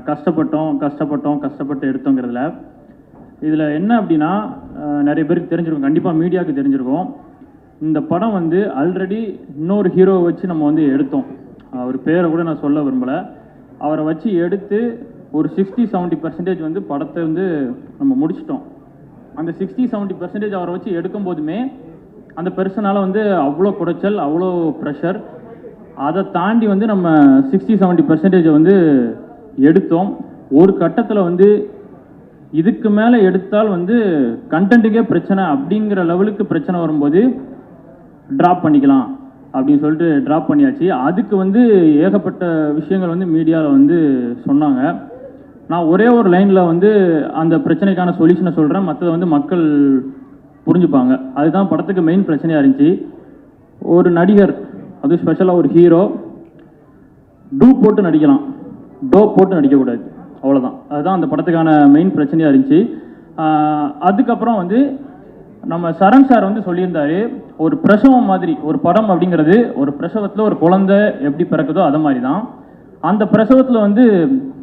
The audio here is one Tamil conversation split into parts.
கஷ்டப்பட்டு எடுத்தோங்கிறதுல இதில் என்ன அப்படின்னா நிறைய பேருக்கு தெரிஞ்சிருக்கும், கண்டிப்பாக மீடியாவுக்கு தெரிஞ்சிருக்கும். இந்த படம் வந்து ஆல்ரெடி இன்னொரு ஹீரோவை வச்சு நம்ம வந்து எடுத்தோம். அவர் பேரை கூட நான் சொல்ல விரும்பலை. அவரை வச்சு எடுத்து ஒரு 60-70% வந்து படத்தை வந்து நம்ம முடிச்சிட்டோம். அந்த 60-70% அவரை வச்சு எடுக்கும் போதுமே அந்த பெர்சனால் வந்து அவ்வளோ குடைச்சல், அவ்வளோ ப்ரெஷர். அதை தாண்டி வந்து நம்ம 60-70% வந்து எடுத்தோம். ஒரு கட்டத்தில் வந்து இதுக்கு மேலே எடுத்தால் வந்து கண்டென்ட்டுக்கே பிரச்சனை அப்படிங்கிற லெவலுக்கு பிரச்சனை வரும்போது ட்ராப் பண்ணிக்கலாம் அப்படின்னு சொல்லிட்டு ட்ராப் பண்ணியாச்சு. அதுக்கு வந்து ஏகப்பட்ட விஷயங்கள் வந்து மீடியாவில் வந்து சொன்னாங்க. நான் ஒரே ஒரு லைனில் வந்து அந்த பிரச்சனைக்கான சொல்யூஷனை சொல்கிறேன், மற்றதை வந்து மக்கள் புரிஞ்சுப்பாங்க. அதுதான் படத்துக்கு மெயின் பிரச்சனையாக இருந்துச்சு. ஒரு நடிகர், அது ஸ்பெஷலாக ஒரு ஹீரோ, டூப் போட்டு நடிக்கலாம், டோப் போட்டு நடிக்கக்கூடாது, அவ்வளோதான். அதுதான் அந்த படத்துக்கான மெயின் பிரச்சனையாக இருந்துச்சு. அதுக்கப்புறம் வந்து நம்ம சரண் சார் வந்து சொல்லியிருந்தாரு, ஒரு பிரசவம் மாதிரி ஒரு படம் அப்படிங்கிறது, ஒரு பிரசவத்தில் ஒரு குழந்தை எப்படி பிறக்குதோ அது மாதிரி தான். அந்த பிரசவத்தில் வந்து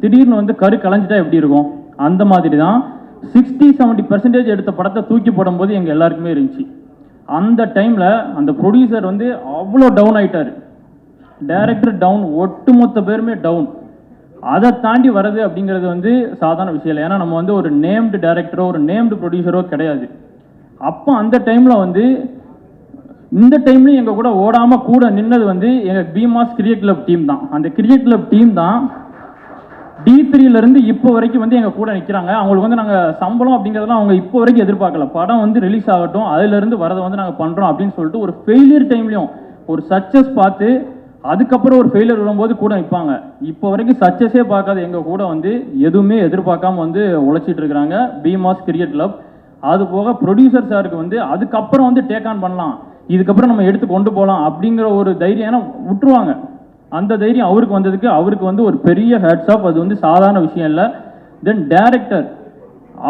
திடீர்னு வந்து கரு கலைஞ்சிட்டா எப்படி இருக்கும், அந்த மாதிரி தான் 60-70% எடுத்த படத்தை தூக்கி போடும்போது எங்கள் எல்லாருக்குமே இருந்துச்சு. அந்த டைமில் அந்த ப்ரொடியூசர் வந்து அவ்வளோ டவுன் ஆகிட்டார், டைரக்டர் டவுன், ஒட்டுமொத்த பேருமே டவுன். அதை தாண்டி வர்றது அப்படிங்கிறது வந்து சாதாரண விஷயம் இல்லை. ஏன்னா நம்ம வந்து ஒரு நேம்டு டைரக்டரோ ஒரு நேம்டு ப்ரொடியூசரோ கிடையாது. அப்போ அந்த டைமில் வந்து இந்த டைம்லையும் எங்கள் கூட ஓடாமல் கூட நின்னது வந்து எங்கள் பீமாஸ் கிரிக்கெட் கிளப் டீம் தான். அந்த கிரிக்கெட் கிளப் டீம் தான் D3லேருந்து இப்போ வரைக்கும் வந்து எங்கள் கூட நிற்கிறாங்க. அவங்களுக்கு வந்து நாங்கள் சம்பளம் அப்படிங்கிறதெல்லாம் அவங்க இப்போ வரைக்கும் எதிர்பார்க்கல. படம் வந்து ரிலீஸ் ஆகட்டும், அதுலேருந்து வரதை வந்து நாங்கள் பண்ணுறோம் அப்படின்னு சொல்லிட்டு ஒரு ஃபெயிலியர் டைம்லையும் ஒரு சக்ஸஸ் பார்த்து அதுக்கப்புறம் ஒரு ஃபெயிலியர் வரும்போது கூட நிற்பாங்க. இப்போ வரைக்கும் சக்ஸஸே பார்க்காத எங்கள் கூட வந்து எதுவுமே எதிர்பார்க்காம வந்து உழைச்சிட்டு இருக்கிறாங்க பீமாஸ் கிரிக்கெட் கிளப். அது போக ப்ரொடியூசர் சாருக்கு வந்து அதுக்கப்புறம் வந்து டேக் ஆன் பண்ணலாம், இதுக்கப்புறம் நம்ம எடுத்து கொண்டு போகலாம் அப்படிங்கிற ஒரு தைரியம், ஏன்னா விட்டுருவாங்க, அந்த தைரியம் அவருக்கு வந்ததுக்கு அவருக்கு வந்து ஒரு பெரிய ஹேட்ஸ் ஆஃப். அது வந்து சாதாரண விஷயம் இல்லை. தென் டைரக்டர்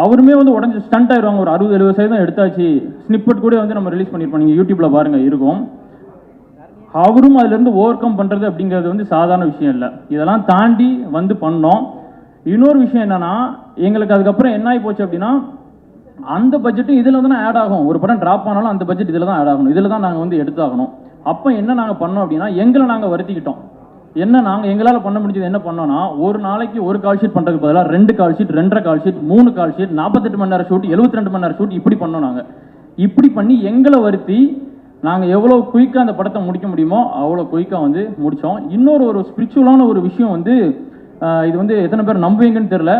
அவருமே வந்து உடஞ்சி ஸ்டண்ட் ஆயிடுவாங்க. ஒரு 60-70% எடுத்தாச்சு, ஸ்னிப்பட் கூட வந்து நம்ம ரிலீஸ் பண்ணியிருப்போம், நீங்கள் யூடியூப்பில் பாருங்கள் இருக்கும். அவரும் அதுலேருந்து ஓவர் கம் பண்ணுறது அப்படிங்கிறது வந்து சாதாரண விஷயம் இல்லை. இதெல்லாம் தாண்டி வந்து பண்ணோம். இன்னொரு விஷயம் என்னென்னா, எங்களுக்கு அதுக்கப்புறம் என்ன ஆகி போச்சு அப்படின்னா, அந்த பட்ஜெட்டும் இதில் தான் ஆட் ஆகும். ஒரு படம் ட்ராப் ஆனாலும் அந்த பட்ஜெட் இதில் தான் ஆட் ஆகணும், இதில் தான் நாங்கள் வந்து எடுத்தாகணும். அப்போ என்ன நாங்கள் பண்ணோம் அப்படின்னா, எங்களை நாங்கள் வருத்திக்கிட்டோம். நாங்கள் எங்களால் பண்ண முடிஞ்சது என்ன பண்ணோன்னா, ஒரு நாளைக்கு ஒரு கால் ஷீட் பண்ணுறதுக்கு பதிலாக 2 call sheet, 2.5 call sheet, 3 call sheet, 48 மணி நேரம் ஷூட், 72 மணி நேரம் ஷூட், இப்படி பண்ணோம். நாங்கள் இப்படி பண்ணி எங்களை வருத்தி நாங்கள் எவ்வளோ குயிக்காக அந்த படத்தை முடிக்க முடியுமோ அவ்வளோ குயிக்காக வந்து முடித்தோம். இன்னொரு ஒரு ஸ்பிரிச்சுவலான ஒரு விஷயம் வந்து, இது வந்து எத்தனை பேர் நம்புவீங்கன்னு தெரில,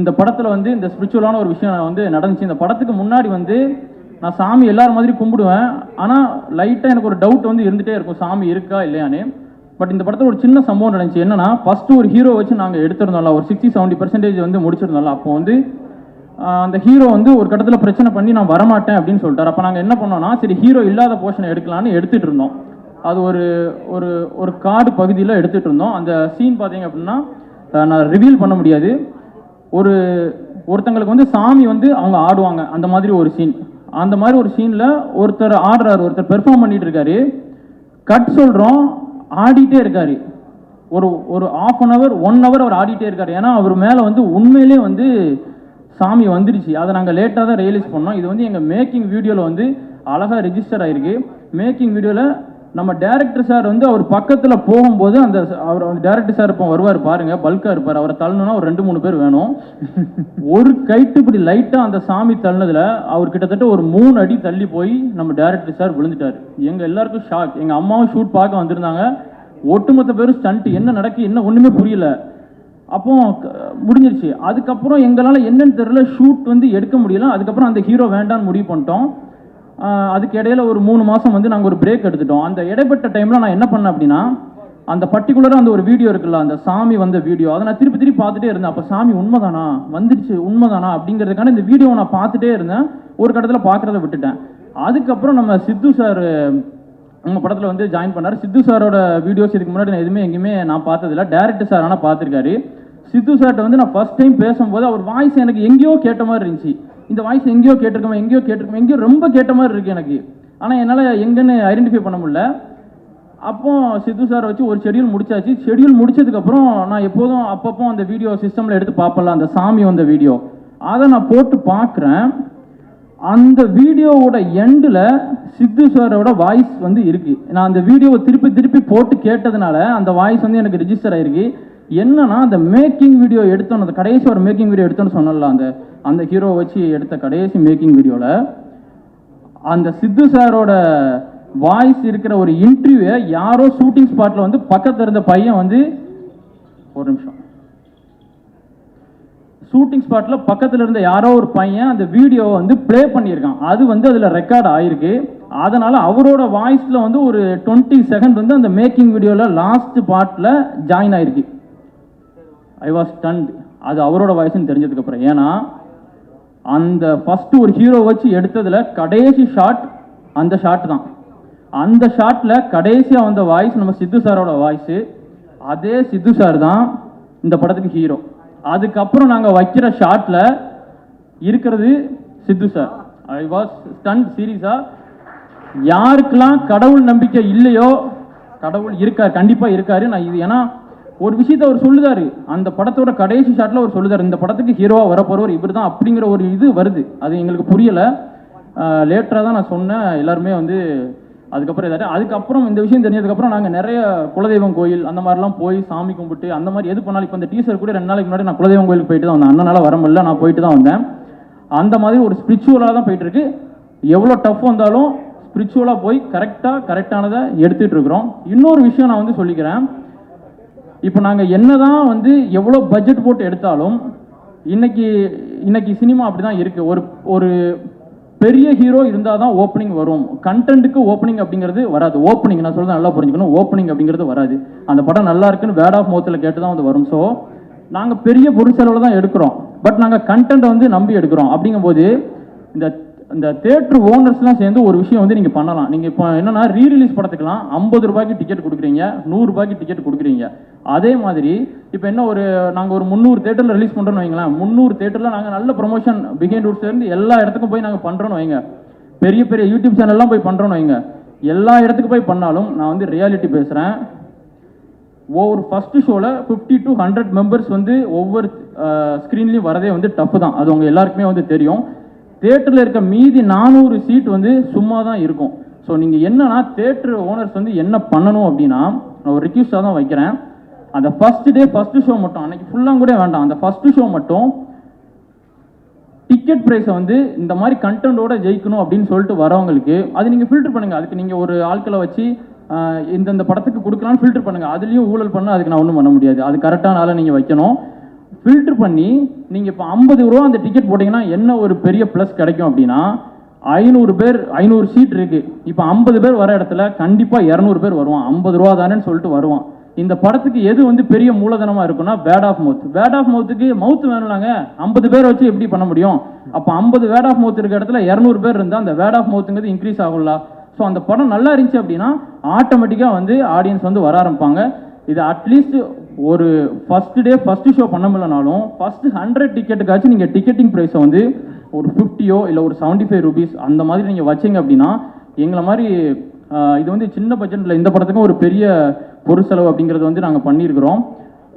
இந்த படத்தில் வந்து இந்த ஸ்பிரிச்சுவலான ஒரு விஷயம் வந்து நடந்துச்சு. இந்த படத்துக்கு முன்னாடி வந்து நான் சாமி எல்லாரும் மாதிரி கும்பிடுவேன், ஆனால் லைட்டாக எனக்கு ஒரு டவுட் வந்து இருந்துகிட்டே இருக்கும், சாமி இருக்கா இல்லையானே. பட் இந்த படத்தில் ஒரு சின்ன சம்பவம் நடந்துச்சு. என்னன்னா, ஃபஸ்ட்டு ஒரு ஹீரோ வச்சு நாங்கள் எடுத்திருந்தோம்ல, ஒரு 60-70% வந்து முடிச்சிருந்தோம்ல. அப்போ வந்து அந்த ஹீரோ வந்து ஒரு கட்டத்தில் பிரச்சனை பண்ணி நான் வரமாட்டேன் அப்படின்னு சொல்லிட்டார். அப்போ நாங்கள் என்ன பண்ணோம்னா, சரி ஹீரோ இல்லாத போர்ஷனை எடுக்கலான்னு எடுத்துகிட்டு இருந்தோம். அது ஒரு ஒரு ஒரு காடு பகுதியில் எடுத்துகிட்டு இருந்தோம். அந்த சீன் பார்த்தீங்க அப்படின்னா நான் ரிவீல் பண்ண முடியாது. ஒருத்தங்களுக்கு வந்து சாமி வந்து அவங்க ஆடுவாங்க, அந்த மாதிரி ஒரு சீன். அந்த மாதிரி ஒரு சீனில் ஒருத்தர் ஆடுறாரு, ஒருத்தர் பெர்ஃபார்ம் பண்ணிட்டு இருக்காரு. கட் சொல்கிறோம், ஆடிட்டே இருக்காரு. ஒரு 1/2 hour 1 hour அவர் ஆடிட்டே இருக்காரு. ஏன்னா அவர் மேலே வந்து உண்மையிலே வந்து சாமி வந்துருச்சு. அதை நாங்கள் லேட்டாக தான் ரியலைஸ் பண்ணோம். இது வந்து எங்கள் மேக்கிங் வீடியோவில் வந்து அழகாக ரெஜிஸ்டர் ஆகிருக்கு. மேக்கிங் வீடியோவில் நம்ம டேரக்டர் சார் வந்து அவர் பக்கத்தில் போகும்போது அந்த அவர் வந்து டேரக்டர் சார் இப்போ வருவார் பாருங்கள், பல்காக இருப்பார். அவரை தள்ளணுன்னா ஒரு 2-3 பேர் வேணும். ஒரு கைட்டு இப்படி லைட்டாக அந்த சாமி தள்ளினதில் அவர் கிட்டத்தட்ட ஒரு 3 அடி தள்ளி போய் நம்ம டேரக்டர் சார் விழுந்துட்டார். எங்கள் எல்லாருக்கும் ஷாக். எங்கள் அம்மாவும் ஷூட் பார்க்க வந்திருந்தாங்க. ஒட்டுமொத்த பேரும் ஸ்டண்ட், என்ன நடக்கு என்ன ஒன்றுமே புரியல. அப்போ முடிஞ்சிருச்சு. அதுக்கப்புறம் எங்களால் என்னன்னு தெரியல, ஷூட் வந்து எடுக்க முடியல. அதுக்கப்புறம் அந்த ஹீரோ வேண்டான்னு முடிவு பண்ணிட்டோம். அதுக்கு இடையில ஒரு 3 மாதம் வந்து நாங்கள் ஒரு பிரேக் எடுத்துட்டோம். அந்த இடைப்பட்ட டைமில் நான் என்ன பண்ணேன் அப்படின்னா, அந்த பர்டிகுலராக அந்த ஒரு வீடியோ இருக்குல்ல, அந்த சாமி வந்த வீடியோ, அதை நான் திருப்பி பார்த்துட்டே இருந்தேன். அப்போ சாமி உண்மைதானா வந்துருச்சு, உண்மைதானா அப்படிங்கிறதுக்கான இந்த வீடியோவை நான் பார்த்துட்டே இருந்தேன். ஒரு கட்டத்தில் பார்க்குறத விட்டுட்டேன். அதுக்கப்புறம் நம்ம சித்து சார் உங்கள் படத்தில் வந்து ஜாயின் பண்ணார். சித்து சாரோட வீடியோஸ் இதுக்கு முன்னாடி நான் எங்கேயுமே நான் பார்த்ததில்ல. டேரக்டர் சார் ஆனால் பார்த்துருக்காரு. சித்து சார்கிட்ட வந்து நான் ஃபர்ஸ்ட் டைம் பேசும்போது அவர் வாய்ஸ் எனக்கு எங்கேயோ கேட்ட மாதிரி இருந்துச்சு. இந்த வாய்ஸ் எங்கேயோ கேட்டிருக்கோம், எங்கேயோ ரொம்ப கேட்ட மாதிரி இருக்குது எனக்கு. ஆனால் என்னால் எங்கன்னு ஐடென்டிஃபை பண்ண முடியல. அப்போ சித்து சார் வச்சு ஒரு ஷெடியூல் முடிச்சாச்சு. ஷெடியூல் முடிச்சதுக்கப்புறம் நான் எப்போதும் அப்பப்போ அந்த வீடியோ சிஸ்டமில் எடுத்து பார்ப்பல, அந்த சாமி வந்த வீடியோ, அதை நான் போட்டு பார்க்குறேன். அந்த வீடியோவோட எண்டில் சித்து சாரோட வாய்ஸ் வந்து இருக்குது. நான் அந்த வீடியோவை திருப்பி திருப்பி போட்டு கேட்டதுனால அந்த வாய்ஸ் வந்து எனக்கு ரிஜிஸ்டர் ஆகிருக்கு. என்னன்னா, அந்த மேக்கிங் வீடியோ எடுத்தோன்னு, அந்த கடைசி ஒரு மேக்கிங் வீடியோ எடுத்தோன்னு சொன்னல, அந்த ஹீரோ வச்சு எடுத்த கடைசி மேக்கிங் வீடியோவில் அந்த சித்து சாரோட வாய்ஸ் இருக்கிற ஒரு இன்டர்வியூவை யாரோ ஷூட்டிங் ஸ்பாட்டில் வந்து பக்கத்தில் இருந்த பையன் வந்து, ஒரு நிமிஷம், ஷூட்டிங் ஸ்பாட்டில் பக்கத்தில் இருந்த யாரோ ஒரு பையன் அந்த வீடியோவை வந்து ப்ளே பண்ணியிருக்கான். அது வந்து அதில் ரெக்கார்ட் ஆகிருக்கு. அதனால் அவரோட வாய்ஸில் வந்து ஒரு 20 செகண்ட் வந்து அந்த மேக்கிங் வீடியோவில் லாஸ்ட் பார்ட்டில் ஜாயின் ஆகிருக்கு. I was stunt. அது அவரோட வாய்ஸ்ன்னு தெரிஞ்சதுக்கப்புறம். ஏன்னா அந்த ஃபஸ்ட்டு ஒரு ஹீரோ வச்சு எடுத்ததில் கடைசி ஷாட் அந்த ஷாட் தான். அந்த ஷாட்டில் கடைசியாக வந்த வாய்ஸ் நம்ம சித்து சாரோட வாய்ஸு. அதே சித்து சார் தான் இந்த படத்துக்கு ஹீரோ. அதுக்கப்புறம் நாங்கள் வைக்கிற ஷாட்டில் இருக்கிறது சித்து சார். ஐ வாஸ் ஸ்டன்ட் சீரியஸாக. யாருக்கெல்லாம் கடவுள் நம்பிக்கை இல்லையோ, கடவுள் இருக்கார், கண்டிப்பாக இருக்காரு. நான் இது ஏன்னா ஒரு விஷயத்தை அவர் சொல்லுதாரு, அந்த படத்தோட கடைசி ஷாட்டில் அவர் சொல்லுதார், இந்த படத்துக்கு ஹீரோவாக வரப்போறவர் இவர் தான் அப்படிங்கிற ஒரு இது வருது. அது எங்களுக்கு புரியலை. லேட்டராக தான் நான் சொன்னேன். எல்லாருமே வந்து அதுக்கப்புறம் ஏதாச்சும் அதுக்கப்புறம் இந்த விஷயம் தெரிஞ்சதுக்கப்புறம் நாங்கள் நிறைய குலதெய்வம் கோயில் அந்த மாதிரிலாம் போய் சாமி கும்பிட்டு அந்த மாதிரி எது பண்ணாலும், இப்போ இந்த டீசர் கூட 2 நாளைக்கு முன்னாடி நான் குலதெய்வம் கோயிலுக்கு போயிட்டு தான் வந்தேன். அண்ணனால் வர முடியல, நான் போயிட்டு தான் வந்தேன். அந்த மாதிரி ஒரு ஸ்பிரிச்சுவலாக தான் போயிட்டு இருக்கு. எவ்வளோ டஃப் வந்தாலும் ஸ்பிரிச்சுவலாக போய் கரெக்டானதை எடுத்துகிட்டு இருக்கிறோம். இன்னொரு விஷயம் நான் வந்து சொல்லிக்கிறேன். இப்போ நாங்கள் என்னதான் வந்து எவ்வளோ பட்ஜெட் போட்டு எடுத்தாலும் இன்னைக்கு சினிமா அப்படி தான் இருக்குது. ஒரு பெரிய ஹீரோ இருந்தால் தான் ஓப்பனிங் வரும். கண்டென்ட்டுக்கு ஓப்பனிங் அப்படிங்கிறது வராது. ஓப்பனிங் நான் சொல்றது நல்லா புரிஞ்சுக்கணும். ஓப்பனிங் அப்படிங்கிறது வராது. அந்த படம் நல்லா இருக்குன்னு வேர்ட் ஆஃப் மவுத்தில் கேட்டு தான் வந்து வரும். ஸோ நாங்கள் பெரிய பொருட்செலவில் தான் எடுக்கிறோம். பட் நாங்கள் கண்டென்ட்டை வந்து நம்பி எடுக்கிறோம். அப்படிங்கும்போது இந்த தேட்டர் ஓனர்ஸ்லாம் சேர்ந்து ஒரு விஷயம் வந்து நீங்கள் பண்ணலாம். நீங்கள் இப்போ என்னன்னா, ரீரிலீஸ் படத்துக்கெல்லாம் 50 ரூபாய்க்கு டிக்கெட் கொடுக்குறீங்க, 100 ரூபாய்க்கு டிக்கெட் கொடுக்குறீங்க. அதே மாதிரி இப்போ என்ன நாங்கள் ஒரு 300 தேட்டரில் ரிலீஸ் பண்ணுறோன்னு வைங்களேன். 300 தேட்டரில் நாங்கள் நல்ல ப்ரொமோஷன் பிகைண்ட் ரூட்ஸ்லேருந்து எல்லா இடத்துக்கும் போய் நாங்கள் பண்ணுறோன்னு வைங்க. பெரிய பெரிய யூடியூப் சேனல்லாம் போய் பண்ணுறோன்னு வைங்க. எல்லா இடத்துக்கு போய் பண்ணாலும் நான் வந்து ரியாலிட்டி பேசுகிறேன். ஒவ்வொரு ஃபஸ்ட்டு ஷோவில் 50 to 100 மெம்பர்ஸ் வந்து ஒவ்வொரு ஸ்க்ரீன்லேயும் வரதே வந்து டஃப் தான். அது உங்கள் எல்லாருக்குமே வந்து தெரியும். தேட்டரில் இருக்க மீதி 400 சீட் வந்து சும்மா தான் இருக்கும். ஸோ நீங்கள் என்னன்னா, தேட்டர் ஓனர்ஸ் வந்து என்ன பண்ணணும் அப்படின்னா, நான் ஒரு ரிக்வெஸ்ட்டாக தான் வைக்கிறேன். அந்த ஃபஸ்ட்டு ஷோ மட்டும், அன்னைக்கு ஃபுல்லாக கூட வேண்டாம், அந்த ஃபஸ்ட்டு ஷோ மட்டும் டிக்கெட் ப்ரைஸை வந்து இந்த மாதிரி கண்டென்ட்டோட ஜெயிக்கணும் அப்படின்னு சொல்லிட்டு வரவங்களுக்கு அது நீங்கள் ஃபில்டர் பண்ணுங்கள். அதுக்கு நீங்கள் ஒரு ஆட்களை வச்சு இந்த படத்துக்கு கொடுக்கலான்னு ஃபில்டர் பண்ணுங்கள். அதுலேயும் ஊழல் பண்ணால் அதுக்கு நான் ஒன்றும் பண்ண முடியாது. அது கரெக்டான ஆளை நீங்கள் வைக்கணும். ஃபில்டர் பண்ணி நீங்கள் இப்போ 50 ரூபா அந்த டிக்கெட் போட்டிங்கன்னா என்ன ஒரு பெரிய ப்ளஸ் கிடைக்கும் அப்படின்னா, 500 சீட் இருக்குது. இப்போ 50 பேர் வர இடத்துல கண்டிப்பாக 200 பேர் வருவான். 50 ரூபா தானேன்னு சொல்லிட்டு வருவான். இந்த படத்துக்கு எது வந்து பெரிய மூலதனமாக இருக்குன்னா, word of mouth. Word of மவுத்துக்கு மவுத் வேணும்லாங்க. 50 பேர் வச்சு எப்படி பண்ண முடியும்? அப்போ 50 வேர்ட் ஆஃப் மவுத் இருக்க இடத்துல 200 பேர் இருந்தால் அந்த வேர்ட் ஆஃப் மவுத்துங்கிறது இன்க்ரீஸ் ஆகும்ல. ஸோ அந்த படம் நல்லா இருந்துச்சு அப்படின்னா ஆட்டோமேட்டிக்காக வந்து ஆடியன்ஸ் வந்து வர ஆரம்பிப்பாங்க. இது அட்லீஸ்ட் ஒரு ஃபஸ்ட்டு ஷோ பண்ண முடியலனாலும் ஃபஸ்ட்டு 100 டிக்கெட்டுக்காச்சும் நீங்கள் டிக்கெட்டிங் ப்ரைஸை வந்து ஒரு 50 இல்லை ஒரு 75 ரூபீஸ் அந்த மாதிரி நீங்கள் வச்சிங்க அப்படின்னா, எங்களை மாதிரி இது வந்து சின்ன பட்ஜெட்டில் இந்த படத்துக்கும் ஒரு பெரிய பொருட்செலவு அப்படிங்கிறது வந்து நாங்கள் பண்ணியிருக்கிறோம்.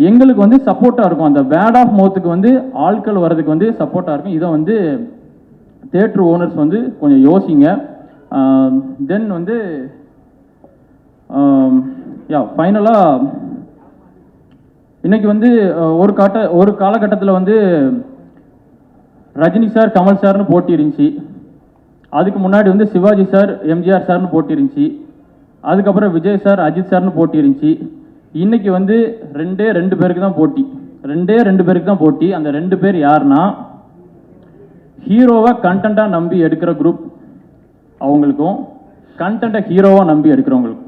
எங்களுக்கு வந்து சப்போர்ட்டாக இருக்கும். அந்த வேர்ட் ஆஃப் மவுத்துக்கு வந்து ஆட்கள் வர்றதுக்கு வந்து சப்போர்ட்டாக இருக்கும். இதை வந்து தேட்டர் ஓனர்ஸ் வந்து கொஞ்சம் யோசிங்க. தென் வந்து ஃபைனலாக இன்னைக்கு வந்து ஒரு காலகட்டத்தில் வந்து ரஜினி சார், கமல் சார்னு போட்டி இருந்துச்சு. அதுக்கு முன்னாடி வந்து சிவாஜி சார், எம்ஜிஆர் சார்னு போட்டி இருந்துச்சு. அதுக்கப்புறம் விஜய் சார், அஜித் சார்னு போட்டி இருந்துச்சு. இன்னைக்கு வந்து 2 பேருக்கு தான் போட்டி. 2 பேருக்கு தான் போட்டி. அந்த 2 பேர் யாருன்னா, ஹீரோவை கண்டென்ட்டாக நம்பி எடுக்கிற குரூப் அவங்களுக்கும், கண்டென்ட்டை ஹீரோவாக நம்பி எடுக்கிறவங்களுக்கும்.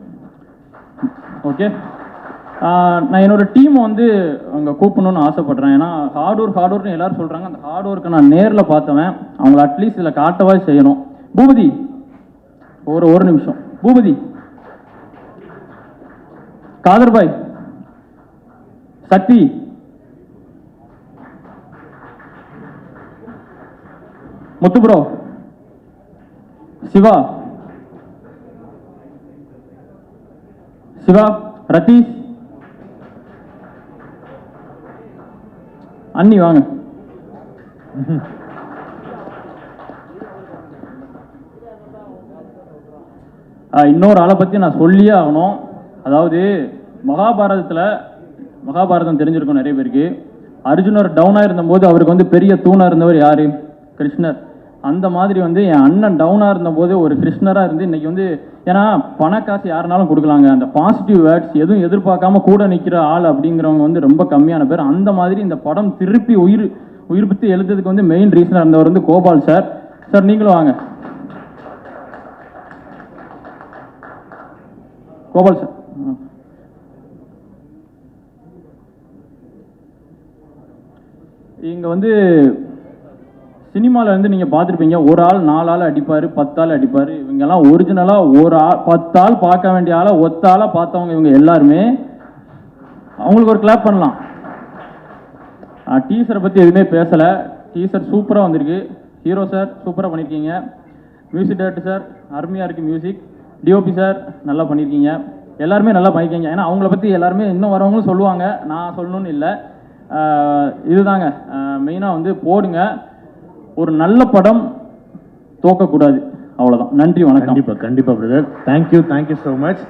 ஓகே, நான் என்னோட டீமை வந்து அங்கே கூப்பிடணும்னு ஆசைப்படுறேன். ஏன்னா ஹார்ட் ஒர்க்னு எல்லாரும் சொல்கிறாங்க. அந்த ஹார்ட் ஒர்க்கை நான் நேரில் பார்த்தவன். அவங்கள அட்லீஸ்ட் இதில் காட்டவா செய்யணும். பூபதி, ஒரு நிமிஷம். பூபதி, காதர்பாய், சக்தி, முத்துப்ரோ, சிவா, சிவா, ரதீஷ், அண்ணி வாங்க. இன்னொரு ஆளை பற்றி நான் சொல்லியே ஆகணும். அதாவது மகாபாரதம் தெரிஞ்சிருக்கும் நிறைய பேருக்கு. அர்ஜுனர் டவுனாக இருந்தபோது அவருக்கு வந்து பெரிய தூணாக இருந்தவர் யார்? கிருஷ்ணர். அந்த மாதிரி வந்து என் அண்ணன் டவுனாக இருந்தபோது ஒரு கிருஷ்ணராக இருந்து இன்னைக்கு வந்து, ஏன்னா பணக்காசு யாருனாலும் கொடுக்கலாங்க, அந்த பாசிட்டிவ் வேர்ட்ஸ் எதுவும் எதிர்பார்க்காம கூட நிற்கிற ஆள் அப்படிங்கிறவங்க வந்து ரொம்ப கம்மியான பேர். அந்த மாதிரி இந்த படம் திருப்பி உயிர்ப்பித்து எழுதுறதுக்கு வந்து மெயின் ரீசனாக இருந்தவர் வந்து கோபால் சார். சார் நீங்களும் வாங்க. கோபால் சார், இங்கே வந்து சினிமாவில் வந்து நீங்கள் பார்த்துருப்பீங்க, ஒரு ஆள் 4 ஆள் அடிப்பார், 10 ஆள் அடிப்பார். இவங்கெல்லாம் ஒரிஜினலாக ஒரு ஆள் 10 ஆள் பார்க்க வேண்டிய ஆளை ஒத்த ஆளாக பார்த்தவங்க இவங்க எல்லாருமே. அவங்களுக்கு ஒரு கிளாப் பண்ணலாம். டீசரை பற்றி எதுவுமே பேசலை. டீசர் சூப்பராக வந்திருக்கு. ஹீரோ சார் சூப்பராக பண்ணியிருக்கீங்க. மியூசிக் டைரக்டர் சார் அருமையாக இருக்குது மியூசிக். டிஓபி சார் நல்லா பண்ணியிருக்கீங்க. எல்லாருமே நல்லா பண்ணியிருக்கீங்க. ஏன்னா அவங்கள பற்றி எல்லாருமே இன்னும் வரவங்களும் சொல்லுவாங்க, நான் சொல்லணும்னு இல்லை. இதுதாங்க மெயினாக வந்து போடுங்க. ஒரு நல்ல படம் தோக்கக்கூடாது, அவ்வளோதான். நன்றி, வணக்கம். கண்டிப்பாக பிரதர். Thank you so much.